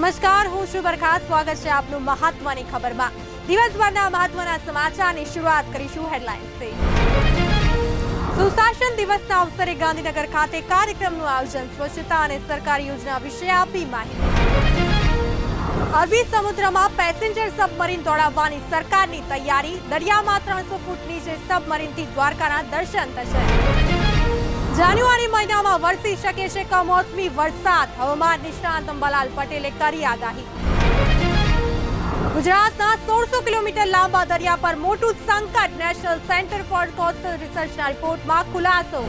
નમસ્કાર, હું છું બરખા. સ્વાગત છે આપનું મહત્વની ખબરમાં. દિવસભરના મહત્વના સમાચારની શરૂઆત કરીશું હેડલાઇન્સથી. સુશાસન દિવસના અવસરે ગાંધીનગર ખાતે કાર્યક્રમનું આયોજન. સ્વચ્છતા અને સરકારી યોજના વિશે આપી માહિતી. અરબી સમુદ્રમાં પેસેન્જર સબમરીન દોડાવવાની સરકારની તૈયારી. દરિયામાં 300 ફૂટ નીચે સબમરીનથી દ્વારકાના દર્શન થશે. જાન્યુઆરી મહિનામાં વરસી શકે છે કમોસમી વરસાદ. હવામાન નિષ્ણાત અંબાલાલ પટેલે કરી આગાહી. ગુજરાતના 1600 કિલોમીટર લાંબા દરિયા પર મોટું સંકટ. નેશનલ સેન્ટર ફોર કોસ્ટલ રિસર્ચના રિપોર્ટમાં ખુલાસો.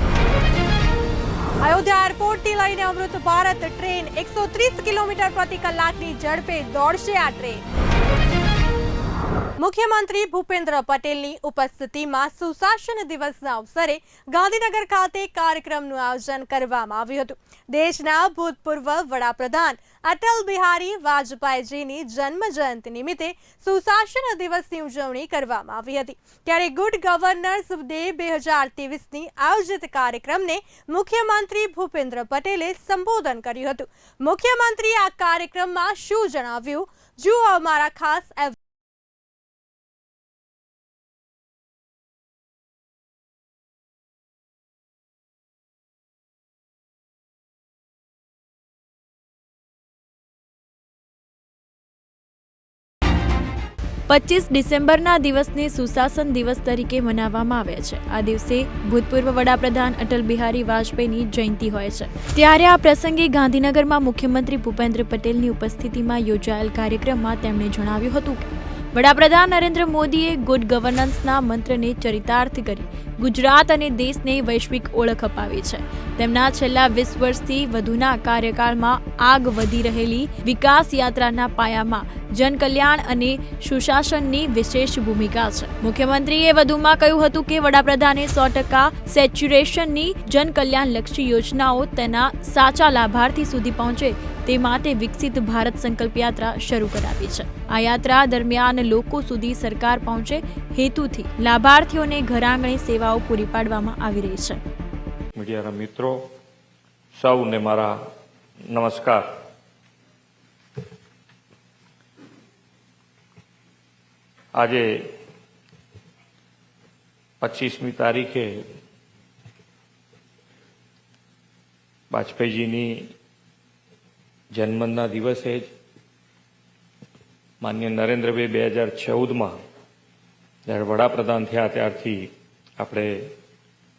અયોધ્યા એરપોર્ટથી લઈને અમૃત ભારત ટ્રેન 130 કિલોમીટર પ્રતિ કલાકની ઝડપે દોડશે. આ ટ્રેન મુખ્યમંત્રી ભૂપેન્દ્ર પટેલની ઉપસ્થિતિમાં સુશાસન દિવસના અવસરે ગાંધીનગર ખાતે કાર્યક્રમનું આયોજન કરવામાં આવ્યું હતું. દેશના ભૂતપૂર્વ વડાપ્રધાન અટલ બિહારી વાજપેયીજીની જન્મજયંતિ નિમિત્તે સુશાસન દિવસની ઉજવણી કરવામાં આવી હતી. ત્યારે ગુડ ગવર્નન્સ ડે 2023ની આયોજિત કાર્યક્રમને મુખ્યમંત્રી ભૂપેન્દ્ર પટેલે સંબોધન કર્યું હતું. મુખ્યમંત્રીએ આ કાર્યક્રમમાં શું જણાવ્યું, જુઓ અમારા ખાસ 25 ડિસેમ્બરના દિવસને સુશાસન દિવસ તરીકે મનાવવામાં આવે છે. આ દિવસે ભૂતપૂર્વ વડાપ્રધાન અટલ બિહારી વાજપેયીની જયંતિ હોય છે. ત્યારે આ પ્રસંગે ગાંધીનગરમાં મુખ્યમંત્રી ભૂપેન્દ્ર પટેલની ઉપસ્થિતિમાં યોજાયેલ કાર્યક્રમમાં તેમણે જણાવ્યું હતું કે વડાપ્રધાન નરેન્દ્ર મોદીએ ગુડ ગવર્નન્સના મંત્રને ચરિતાર્થ કરી ગુજરાત અને દેશને વૈશ્વિક ઓળખ અપાવી છે. તેમના છેલ્લા 20 વર્ષથી વધુના કાર્યકાળમાં આગ વધી રહેલી વિકાસ યાત્રાના પાયામાં જનકલ્યાણ અને સુશાસનની વિશેષ ભૂમિકા છે. મુખ્યમંત્રીએ વધુમાં કહ્યું હતું કે વડાપ્રધાને 100% સેચ્યુરેશનની જનકલ્યાણલક્ષી યોજનાઓ તેના સાચા લાભાર્થી સુધી પહોંચે તે માટે વિકસિત ભારત સંકલ્પ યાત્રા શરૂ કરાવી છે. આ યાત્રા દરમિયાન લોકો સુધી સરકાર પહોંચે હેતુથી લાભાર્થીઓને ઘરઆંગણે સેવાઓ પૂરી પાડવામાં આવી રહી છે. મીડિયાના મિત્રો સૌને મારા નમસ્કાર. આજે 25મી તારીખે વાજપેયીજીની જન્મના દિવસે જ માનનીય નરેન્દ્રભાઈ 2014માં જ્યારે વડાપ્રધાન થયા ત્યારથી આપણે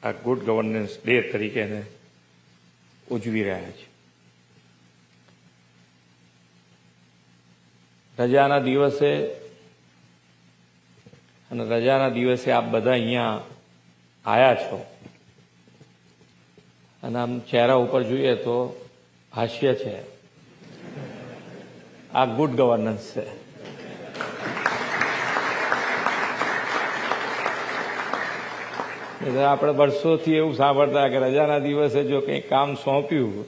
આ ગુડ ગવર્નન્સ ડે તરીકે એને ઉજવી રહ્યા છીએ. રજાના દિવસે આપ બધા અહીંયા આવ્યા છો અને આમ ચહેરા ઉપર જોઈએ તો હાસ્ય છે. આ ગુડ ગવર્નન્સ છે. આપણે વર્ષોથી એવું સાંભળતા કે રજાના દિવસે જો કંઈ કામ સોંપ્યું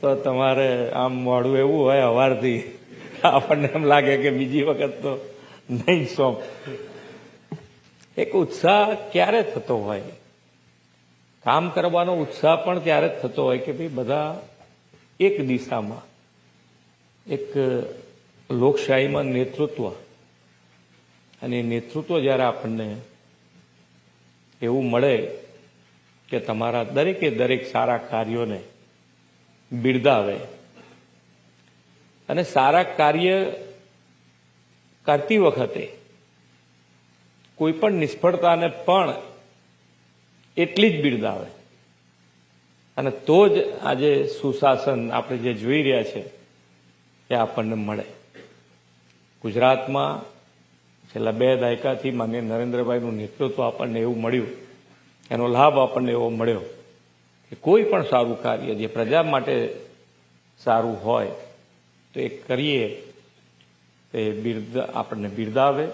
તો તમારે આમ મોડું એવું હોય સવારથી આપણને એમ લાગે કે બીજી વખત તો નહીં સોંપ. એક ઉત્સાહ ક્યારે થતો હોય, કામ કરવાનો ઉત્સાહ પણ ત્યારે જ થતો હોય કે ભાઈ બધા એક દિશામાં, એક લોકશાહીમાં નેતૃત્વ, અને નેતૃત્વ જ્યારે આપણને એવું મળે કે તમારા દરેકે દરેક સારા કાર્યોને બિરદાવે અને સારા કાર્ય કરતી વખતે કોઈ પણ નિષ્ફળતાને પણ એટલી જ બિરદાવે, અને તો જ આજે સુશાસન આપણે જે જોઈ રહ્યા છે એ આપણને મળે. ગુજરાતમાં છેલ્લા 2 દાયકાથી માનનીય નરેન્દ્રભાઈનું નેતૃત્વ આપણને એવું મળ્યું, એનો લાભ આપણને એવો મળ્યો કે કોઈ પણ સારું કાર્ય જે પ્રજા માટે સારું હોય તો એ કરીએ તે આપણને બિરદાવે,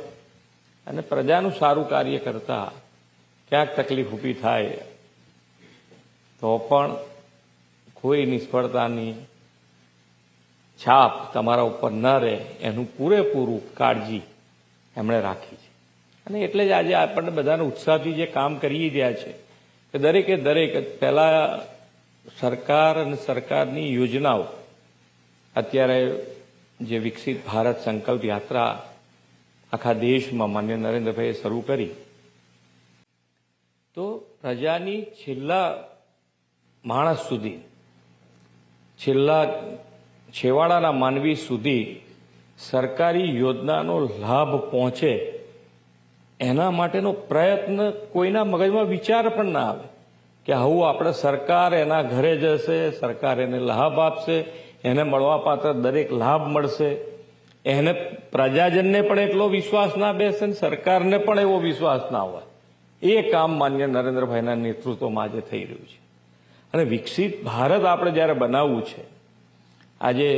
અને પ્રજાનું સારું કાર્ય કરતા ક્યાંક તકલીફ ઊભી થાય તો પણ કોઈ નિષ્ફળતાની છાપ તમારા ઉપર ન રહે એનું પૂરેપૂરું કાળજી એમણે રાખી છે. અને એટલે જ આજે આપણને બધાને ઉત્સાહથી જે કામ કરી રહ્યા છે કે દરેકે દરેક પહેલાં સરકાર અને સરકારની યોજનાઓ અત્યારે જે વિકસિત ભારત સંકલ્પ યાત્રા આખા દેશમાં માન્ય નરેન્દ્રભાઈએ શરૂ કરી, તો પ્રજાની છેલ્લા માણસ સુધી, છેલ્લા છેવાડાના માનવી સુધી સરકારી યોજનાનો લાભ પહોંચે એના માટેનો પ્રયત્ન કોઈના મગજમાં વિચાર પણ ના આવે કે આવું આપણે સરકાર એના ઘરે જશે, સરકાર એને લાભ આપશે, એને મળવાપાત્ર દરેક લાભ મળશે. એને પ્રજાજનને પણ એટલો વિશ્વાસ ના બેસે ને સરકારને પણ એવો વિશ્વાસ ના હોય. એ કામ માન્ય નરેન્દ્રભાઈના નેતૃત્વમાં આજે થઈ રહ્યું છે. અને વિકસિત ભારત આપણે જ્યારે બનાવવું છે, આજે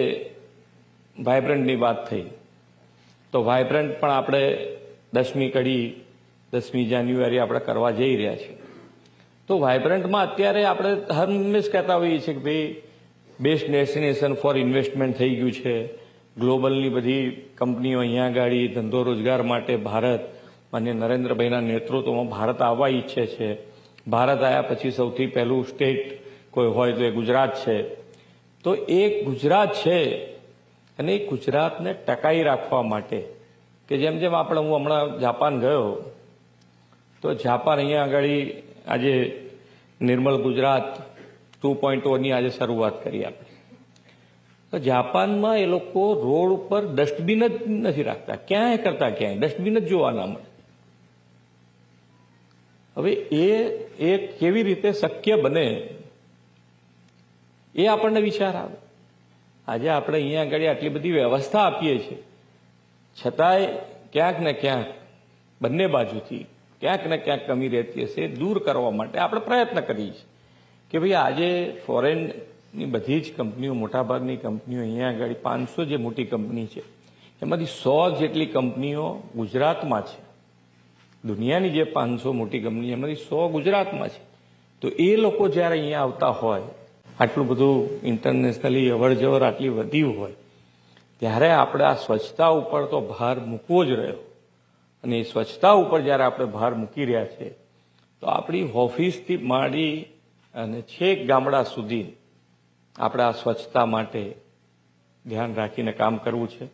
વાઇબ્રન્ટની વાત થઈ, તો વાઇબ્રન્ટ પણ આપણે 10મી કડી 10મી જાન્યુઆરી આપણે કરવા જઈ રહ્યા છીએ. તો વાઇબ્રન્ટમાં અત્યારે આપણે હંમેશ કહેતા હોઈએ છીએ કે ભાઈ બેસ્ટ ડેસ્ટિનેશન ફોર ઇન્વેસ્ટમેન્ટ થઈ ગયું છે. ગ્લોબલની બધી કંપનીઓ અહીંયા ગાડી ધંધો રોજગાર માટે ભારત માન્ય નરેન્દ્રભાઈના નેતૃત્વમાં ભારત આવવા ઈચ્છે છે. ભારત આવ્યા પછી સૌથી પહેલું સ્ટેટ કોઈ હોય તો એ ગુજરાત છે. તો એ ગુજરાત છે અને એ ગુજરાતને ટકાઈ રાખવા માટે કે જેમ જેમ હું હમણાં જાપાન ગયો, તો જાપાન અહીંયા આગળ આજે નિર્મલ ગુજરાત 2.0ની આજે શરૂઆત કરી આપણે. તો જાપાનમાં એ લોકો રોડ ઉપર ડસ્ટબિન જ નથી રાખતા, ક્યાંય કરતા ક્યાંય ડસ્ટબિન જ જોવા ના મળે. હવે એ કેવી રીતે શક્ય બને એ આપણને વિચાર આવે. આજે આપણે અહીંયા આગળ આટલી બધી વ્યવસ્થા આપીએ છીએ, છતાંય ક્યાંક ને ક્યાંક બંને બાજુથી ક્યાંક ને ક્યાંક કમી રહેતી હશે. દૂર કરવા માટે આપણે પ્રયત્ન કરીએ છીએ કે ભાઈ આજે ફોરેનની બધી જ કંપનીઓ, મોટાભાગની કંપનીઓ અહીંયા આગળ 500 જે મોટી કંપની છે એમાંથી 100 જેટલી કંપનીઓ ગુજરાતમાં છે. દુનિયાની જે 500 મોટી કંપની એમાંથી 100 ગુજરાતમાં છે. તો એ લોકો જ્યારે અહીંયા આવતા હોય, આટલું બધું ઇન્ટરનેશનલી અવરજવર આટલી વધી હોય, ત્યારે આપણે આ સ્વચ્છતા ઉપર તો ભાર મૂકવો જ રહ્યો. અને એ સ્વચ્છતા ઉપર જ્યારે આપણે ભાર મૂકી રહ્યા છે, તો આપણી ઓફિસથી માંડી અને છેક ગામડા સુધી આપણે આ સ્વચ્છતા માટે ધ્યાન રાખીને કામ કરવું છે.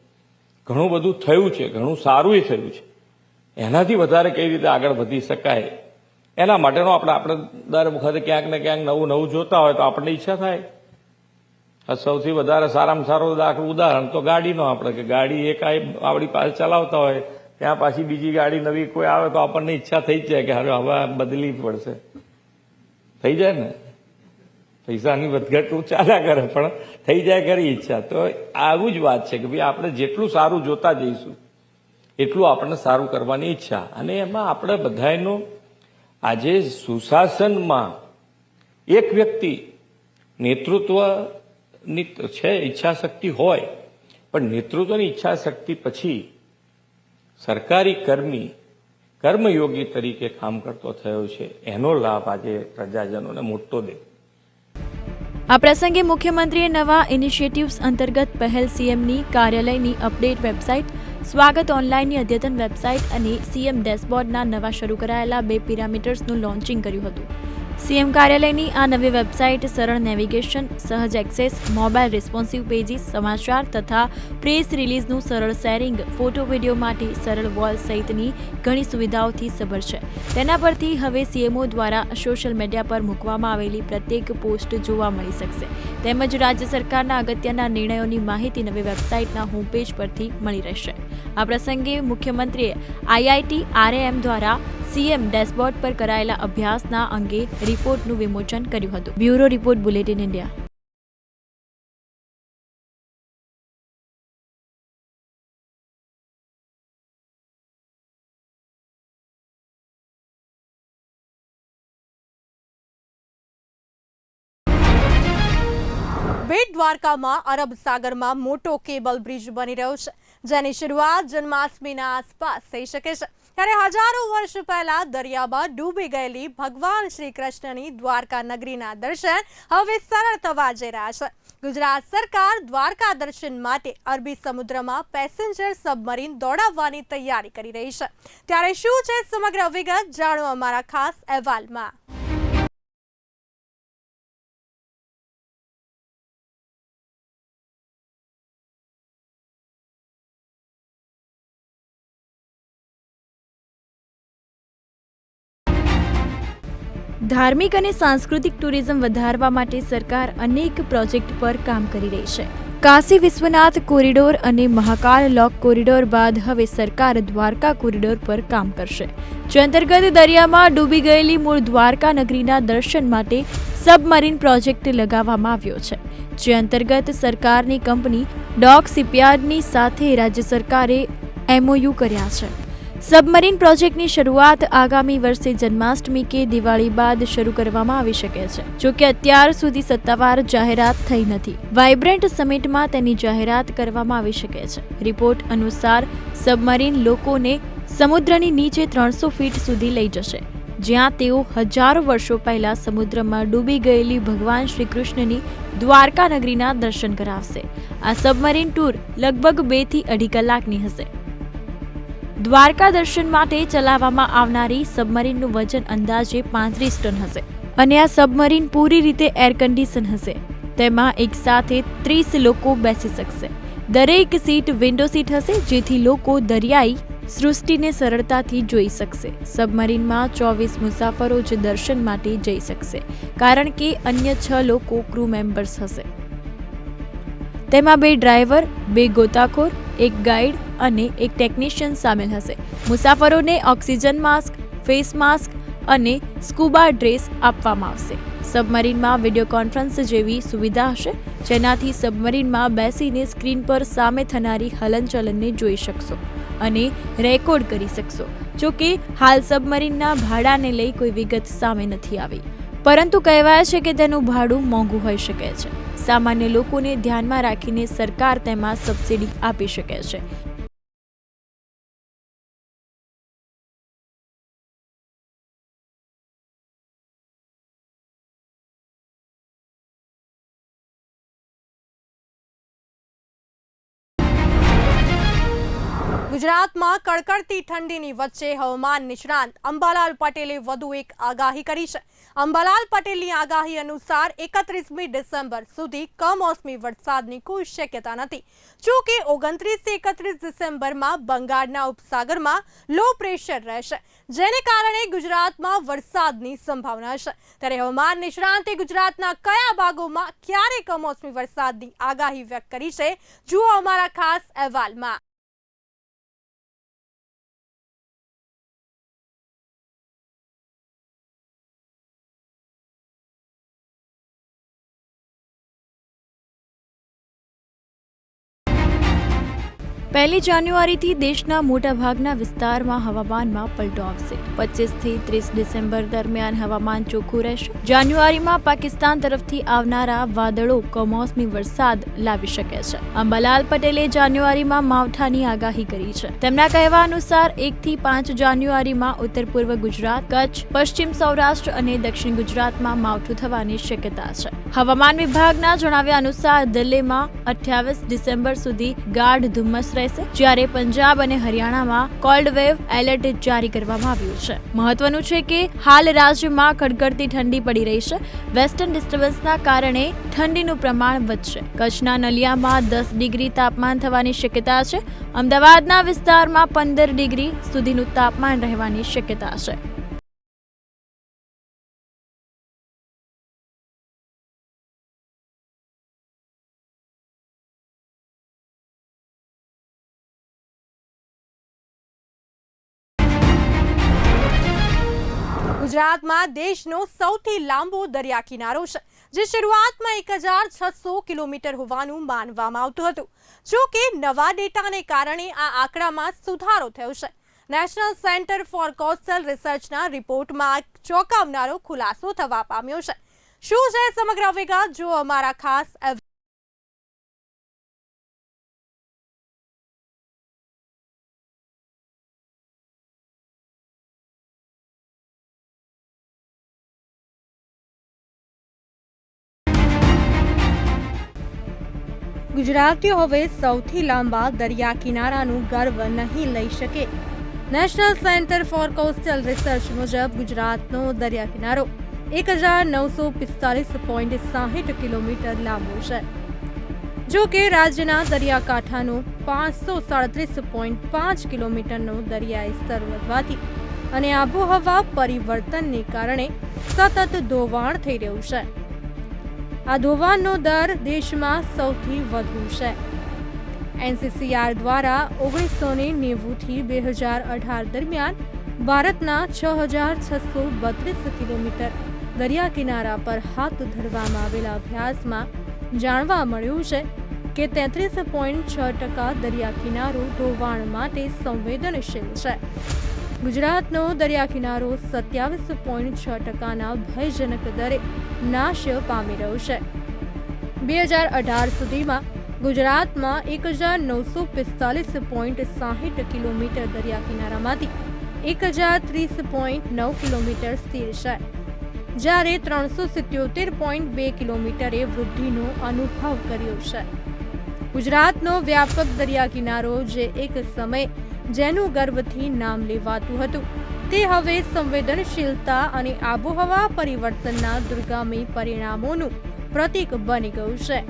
ઘણું બધું થયું છે, ઘણું સારું થયું છે. એનાથી વધારે કઈ રીતે આગળ વધી શકાય એના માટેનો આપણે દર વખતે ક્યાંક ને ક્યાંક નવું નવું જોતા હોય તો આપણને ઈચ્છા થાય. સૌથી વધારે સારામાં સારું ઉદાહરણ તો ગાડીનો, આપણે કે ગાડી એક આપણી પાસે ચલાવતા હોય, ત્યાં પાછી બીજી ગાડી નવી કોઈ આવે તો આપણને ઈચ્છા થઈ જ જાય કે હવે બદલી પડશે. થઈ જાય ને, પૈસાની વધઘટ ચાલ્યા કરે પણ થઈ જાય ખરી ઈચ્છા. તો આવું જ વાત છે કે ભાઈ આપણે જેટલું સારું જોતા જઈશું એટલું આપણને સારું કરવાની ઈચ્છા. અને એમાં આપણે બધાનો આજે સુશાસનમાં એક વ્યક્તિ નેતૃત્વની છે ઈચ્છા શક્તિ હોય, પણ નેતૃત્વની ઈચ્છા શક્તિ પછી સરકારી કર્મયોગી તરીકે કામ કરતો થયો છે. એનો લાભ આજે પ્રજાજનોને મોટો દે. આ પ્રસંગે મુખ્યમંત્રીએ નવા ઇનિશિયેટિવ્સ અંતર્ગત પહેલ સીએમની કાર્યાલયની અપડેટ વેબસાઇટ, સ્વાગત ઓનલાઈનની અદ્યતન વેબસાઇટ અને સીએમ ડેશબોર્ડના નવા શરૂ કરાયેલા 2 પિરામીટર્સનું લોન્ચિંગ કર્યું હતું. સીએમ કાર્યાલયની આ નવી વેબસાઇટ સરળ નેવિગેશન, સહજ એક્સેસ, મોબાઈલ રિસ્પોન્સિવ પેજીસ, સમાચાર તથા પ્રેસ રિલીઝનું સરળ શેરિંગ, ફોટો વિડીયો માટે સરળ વોલ સહિતની ઘણી સુવિધાઓથી સભર છે. તેના પરથી હવે સીએમઓ દ્વારા સોશિયલ મીડિયા પર મૂકવામાં આવેલી પ્રત્યેક પોસ્ટ જોવા મળી શકશે. તેમજ રાજ્ય સરકારના અગત્યના નિર્ણયોની માહિતી નવી વેબસાઇટના હોમ પેજ પરથી મળી રહેશે. આ પ્રસંગે મુખ્યમંત્રીએ આઈઆઈટી આરએએમ દ્વારા સીએમ ડેશબોર્ડ પર કરાયેલા અભ્યાસના અંગે રિપોર્ટનું વિમોચન કર્યું હતું. Bureau report, bulletin India. બેટ દ્વારકામાં અરબ સાગરમાં મોટો કેબલ બ્રિજ બની રહ્યો છે, જેની શરૂઆત જન્માષ્ટમીના આસપાસ થઈ શકે છે. ત્યારે હજારો વર્ષ પહેલા દરિયામાં ડૂબી ગયેલી ભગવાન શ્રી કૃષ્ણની દ્વારકા નગરીના દર્શન હવે સરળ થવા જઈ રહ્યા છે. ગુજરાત સરકાર દ્વારકા દર્શન માટે અરબી સમુદ્રમાં પેસેન્જર સબમરીન દોડાવવાની તૈયારી કરી રહી છે. ત્યારે શું છે સમગ્ર વિગત, જાણો અમારા ખાસ અહેવાલમાં. ધાર્મિક અને સાંસ્કૃતિક ટુરિઝમ વધારવા માટે સરકાર અનેક પ્રોજેક્ટ પર કામ કરી રહી છે. કાશી વિશ્વનાથ કોરિડોર અને મહાકાલ લોક કોરિડોર બાદ હવે સરકાર દ્વારકા કોરિડોર પર કામ કરશે, જે અંતર્ગત દરિયામાં ડૂબી ગયેલી મૂળ દ્વારકા નગરીના દર્શન માટે સબમરીન પ્રોજેક્ટ લગાવવામાં આવ્યો છે, જે અંતર્ગત સરકારની કંપની ડોક શિપયાર્ડની સાથે રાજ્ય સરકારે MOU કર્યા છે. સબમરીન પ્રોજેક્ટની શરૂઆત આગામી વર્ષે જન્માષ્ટમી કે દિવાળી બાદ શરૂ કરવામાં આવી શકે છે, જો કે અત્યાર સુધી સત્તાવાર જાહેરાત થઈ નથી. વાઇબ્રન્ટ સમિટમાં તેની જાહેરાત કરવામાં આવી શકે છે. રિપોર્ટ અનુસાર સબમરીન લોકોને સમુદ્રની નીચે 300 ફીટ સુધી લઈ જશે, જ્યાં તેઓ હજારો વર્ષો પહેલા સમુદ્રમાં ડૂબી ગયેલી ભગવાન શ્રી કૃષ્ણની દ્વારકા નગરીના દર્શન કરાવશે. આ સબમરીન ટૂર લગભગ 2 થી 2.5 કલાકની હશે. દ્વારકા દર્શન માટે ચલાવવામાં આવનારી સબમરીનનું વજન અંદાજે 35 ટન હશે અને આ સબમરીન પૂરી રીતે એર કન્ડિશન હશે. તેમાં એક સાથે 30 લોકો બેસી શકશે. દરેક સીટ વિન્ડો સીટ હશે, જેથી લોકો દરિયાઈ સૃષ્ટિને સરળતાથી જોઈ શકશે. સબમરીનમાં 24 મુસાફરો જ દર્શન માટે જઈ શકશે, કારણ કે અન્ય 6 લોકો ક્રૂ મેમ્બર્સ હશે. તેમાં 2 ડ્રાઈવર, 2 ગોતાખોર, 1 ગાઈડ અને 1 ટેકનિશિયન સામેલ હશે. મુસાફરોને ઓક્સિજન માસ્ક, ફેસ માસ્ક અને સ્કૂબા ડ્રેસ આપવામાં આવશે. સબમરીનમાં વિડીયો કોન્ફરન્સ જેવી સુવિધા હશે, જેનાથી સબમરીનમાં બેસીને સ્ક્રીન પર સામે થનારી હલનચલનને જોઈ શકશો અને રેકોર્ડ કરી શકશો. જો કે હાલ સબમરીનના ભાડાને લઈ કોઈ વિગત સામે નથી આવી, પરંતુ કહેવાય છે કે તેનું ભાડું મોંઘું હોઈ શકે છે. સામાન્ય લોકોને ધ્યાનમાં રાખીને સરકાર તેમાં સબસિડી આપી શકે છે. ગુજરાતમાં કડકડતી ઠંડીની વચ્ચે હવામાન નિષ્ણાંત અંબાલાલ પટેલે વધુ એક આગાહી કરી છે. અંબાલાલ પટેલની આગાહી અનુસાર 31મી ડિસેમ્બર સુધી કમોસમી વરસાદની કોઈ શક્યતા નથી. જો કે 29 થી 31 ડિસેમ્બરમાં બંગાળના ઉપસાગરમાં લો પ્રેશર રહેશે, જેને કારણે ગુજરાતમાં વરસાદની સંભાવના છે. ત્યારે હવામાન નિષ્ણાંતે ગુજરાતના કયા ભાગોમાં ક્યારે કમોસમી વરસાદની આગાહી વ્યક્ત કરી છે, જુઓ અમારા ખાસ અહેવાલમાં. પહેલી જાન્યુઆરીથી દેશના મોટાભાગના વિસ્તારમાં હવામાનમાં પલટો આવશે. 25 થી 30 ડિસેમ્બર દરમિયાન હવામાન ચોખ્ખું રહેશે. જાન્યુઆરીમાં પાકિસ્તાન તરફથી આવનારા વાદળો કમોસમી વરસાદ લાવી શકે છે. અંબાલાલ પટેલે જાન્યુઆરીમાં માવઠાની આગાહી કરી છે. તેમના કહેવા અનુસાર 1 થી 5 જાન્યુઆરીમાં ઉત્તર પૂર્વ ગુજરાત, કચ્છ, પશ્ચિમ સૌરાષ્ટ્ર અને દક્ષિણ ગુજરાતમાં માવઠું થવાની શક્યતા છે. હવામાન વિભાગના જણાવ્યા અનુસાર દિલ્હીમાં 28 ડિસેમ્બર સુધી ગાઢ ધુમ્મસ રહેશે, જ્યારે પંજાબ અને હરિયાણામાં કોલ્ડ વેવ એલર્ટ જારી કરવામાં આવ્યું છે. મહત્વનું છે કે હાલ રાજ્યમાં કડકડતી ઠંડી પડી રહી છે. વેસ્ટર્ન ડિસ્ટર્બન્સના કારણે ઠંડીનું પ્રમાણ વધશે. કચ્છના નલિયામાં 10 ડિગ્રી તાપમાન થવાની શક્યતા છે. અમદાવાદના વિસ્તારમાં 15 ડિગ્રી સુધીનું તાપમાન રહેવાની શક્યતા છે. ગુજરાતમાં દેશનો સૌથી લાંબો દરિયા કિનારો છે, જે શરૂઆતમાં 1600 કિલોમીટર હોવાનું માનવામાં આવતું હતું. જો કે નવા ડેટાને કારણે આ આંકડામાં સુધારો થયો છે. નેશનલ સેન્ટર ફોર કોસ્ટલ રિસર્ચના રિપોર્ટમાં ચોંકાવનારો ખુલાસો થવા પામ્યો છે. શું છે સમગ્ર વિગત, જો અમારા ખાસ ગુજરાતીઓ હવે સૌથી લાંબા દરિયા કિનારાનું ગર્વ નહીં લઈ શકે. National centre for coastal research મુજબ ગુજરાતનો દરિયા કિનારો 1945.60 કિલોમીટર લાંબો છે. જો કે રાજ્યના દરિયાકાંઠાનો 537.5 કિલોમીટરનો દરિયાઈ સ્તર વધવાથી અને આબોહવા પરિવર્તનને કારણે સતત ધોવાણ થઈ રહ્યું છે. આ ધોવાણનો દર દેશમાં સૌથી વધુ છે. NCCR દ્વારા 1990 થી 2018 દરમિયાન ભારતના 6,632 કિલોમીટર દરિયા કિનારા પર હાથ ધરવામાં આવેલા અભ્યાસમાં જાણવા મળ્યું છે કે 33.6% દરિયા કિનારો ધોવાણ માટે સંવેદનશીલ છે. ગુજરાતનો દરિયા કિનારો 27.6%ના ભયજનક દરે નાશ પામી રહ્યો છે. 2018 સુધીમાં ગુજરાતમાં 1,945.60 કિલોમીટર દરિયા કિનારામાંથી 1,030.9 કિલોમીટર સ્થિર છે, જ્યારે 377.2 કિલોમીટરે વૃદ્ધિનો અનુભવ કર્યો છે. ગુજરાતનો વ્યાપક દરિયા કિનારો જે એક સમયે જેનું ગર્વથી નામ લેવાતું હતું, તે હવે સંવેદનશીલતા અને આબોહવા પરિવર્તનના દુર્ગામી પરિણામોનું પ્રતીક બની ગયું છે.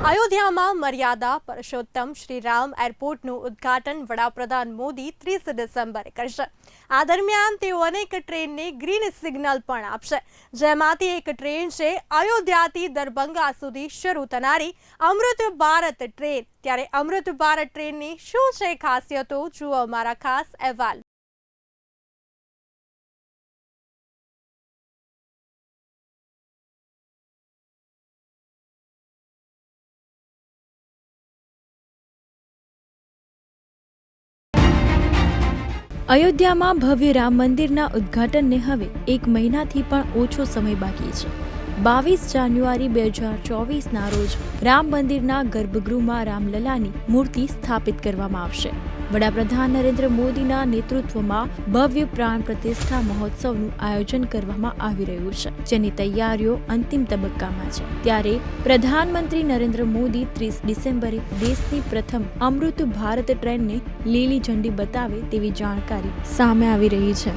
અયોધ્યામાં મર્યાદા પુરુષોત્તમ શ્રીરામ એરપોર્ટનું ઉદ્ઘાટન વડાપ્રધાન મોદી 30 ડિસેમ્બરે કરશે. આ દરમિયાન તેઓ અનેક ટ્રેનને ગ્રીન સિગ્નલ પણ આપશે, જેમાંથી એક ટ્રેન છે અયોધ્યાથી દરભંગા સુધી શરૂ થનારી અમૃત ભારત ટ્રેન. ત્યારે અમૃત ભારત ટ્રેનની શું છે ખાસિયતો, જુઓ અમારા ખાસ અહેવાલ. અયોધ્યામાં ભવ્ય રામ મંદિરના ઉદ્ઘાટનને હવે 1 મહિનાથી પણ ઓછો સમય બાકી છે. 22 જાન્યુઆરી 2024ના રોજ રામ મંદિરના ગર્ભગૃહમાં રામલલાની મૂર્તિ સ્થાપિત કરવામાં આવશે. વડાપ્રધાન નરેન્દ્ર મોદીના નેતૃત્વમાં ભવ્ય પ્રાણ પ્રતિષ્ઠા મહોત્સવનું આયોજન કરવામાં આવી રહ્યું છે, જેની તૈયારીઓ અંતિમ તબક્કામાં છે. ત્યારે પ્રધાનમંત્રી નરેન્દ્ર મોદી 30 ડિસેમ્બરે દેશની પ્રથમ અમૃત ભારત ટ્રેનને લીલી ઝંડી બતાવે તેવી જાણકારી સામે આવી રહી છે.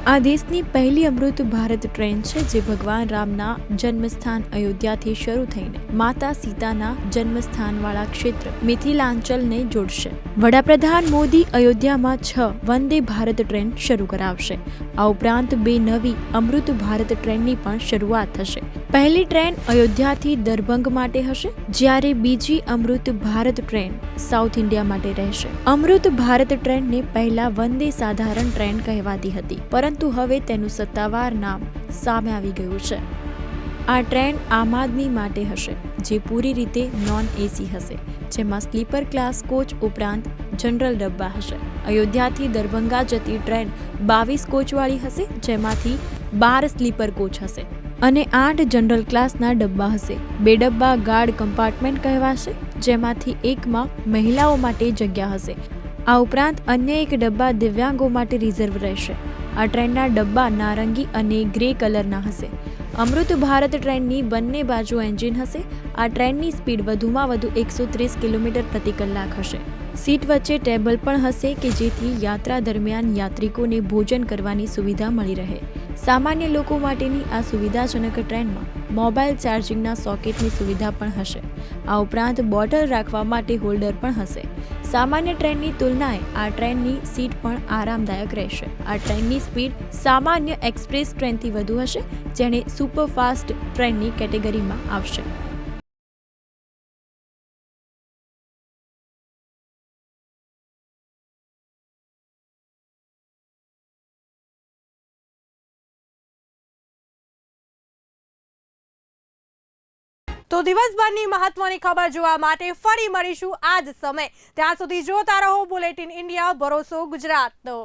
આ દેશની પહેલી અમૃત ભારત ટ્રેન છે, જે ભગવાન રામના જન્મસ્થાન અયોધ્યાથી શરૂ થઈને માતા સીતાના જન્મસ્થાનવાળા ક્ષેત્ર મિથિલાંચલને જોડશે. વડાપ્રધાન મોદી અયોધ્યામાં 6 વંદે ભારત ટ્રેન શરૂ કરાવશે. આ ઉપરાંત 2 નવી અમૃત ભારત ટ્રેનની પણ શરૂઆત થશે. પહેલી ટ્રેન અયોધ્યાથી દરભંગ માટે હશે, જ્યારે બીજી અમૃત ભારત ટ્રેન સાઉથ ઇન્ડિયા માટે રહેશે. અમૃત ભારત ટ્રેનને પહેલા વંદે સાધારણ ટ્રેન કહેવાતી હતી, પરંતુ હવે તેનું સત્તાવાર નામ સામે આવી ગયું છે. આ ટ્રેન આમ આદમી માટે હશે, જે પૂરી રીતે નોન એસી હશે, જેમાં સ્લીપર ક્લાસ કોચ ઉપરાંત જનરલ ડબ્બા હશે. અયોધ્યાથી દરભંગા જતી ટ્રેન 22 કોચવાળી હશે, જેમાંથી 12 સ્લીપર કોચ હશે અને 8 જનરલ ક્લાસના ડબ્બા હશે. 2 ડબ્બા ગાર્ડ કમ્પાર્ટમેન્ટ કહેવાશે, જેમાંથી એકમાં મહિલાઓ માટે જગ્યા હશે. આ ઉપરાંત અન્ય એક ડબ્બા દિવ્યાંગો માટે રિઝર્વ રહેશે. આ ટ્રેનના ડબ્બા નારંગી અને ગ્રે કલરના હશે. અમૃત ભારત ટ્રેનની બંને બાજુ એન્જિન હશે. આ ટ્રેનની સ્પીડ વધુમાં વધુ 130 કિલોમીટર પ્રતિ કલાક હશે. સીટ વચ્ચે ટેબલ પણ હશે કે જેથી યાત્રા દરમિયાન યાત્રિકોને ભોજન કરવાની સુવિધા મળી રહે. સામાન્ય લોકો માટેની આ સુવિધાજનક ટ્રેનમાં મોબાઈલ ચાર્જિંગના સોકેટની સુવિધા પણ હશે. આ ઉપરાંત બોટલ રાખવા માટે હોલ્ડર પણ હશે. સામાન્ય ટ્રેનની તુલનાએ આ ટ્રેનની સીટ પણ આરામદાયક રહેશે. આ ટ્રેનની સ્પીડ સામાન્ય એક્સપ્રેસ ટ્રેનથી વધુ હશે, જેને સુપરફાસ્ટ ટ્રેનની કેટેગરીમાં આવશે. તો દિવસભરની મહત્વની ખબર જોવા માટે ફરી મળીશું આ જ સમય. ત્યાં સુધી જોતા રહો બુલેટિન ઇન્ડિયા, ભરોસો ગુજરાતનો.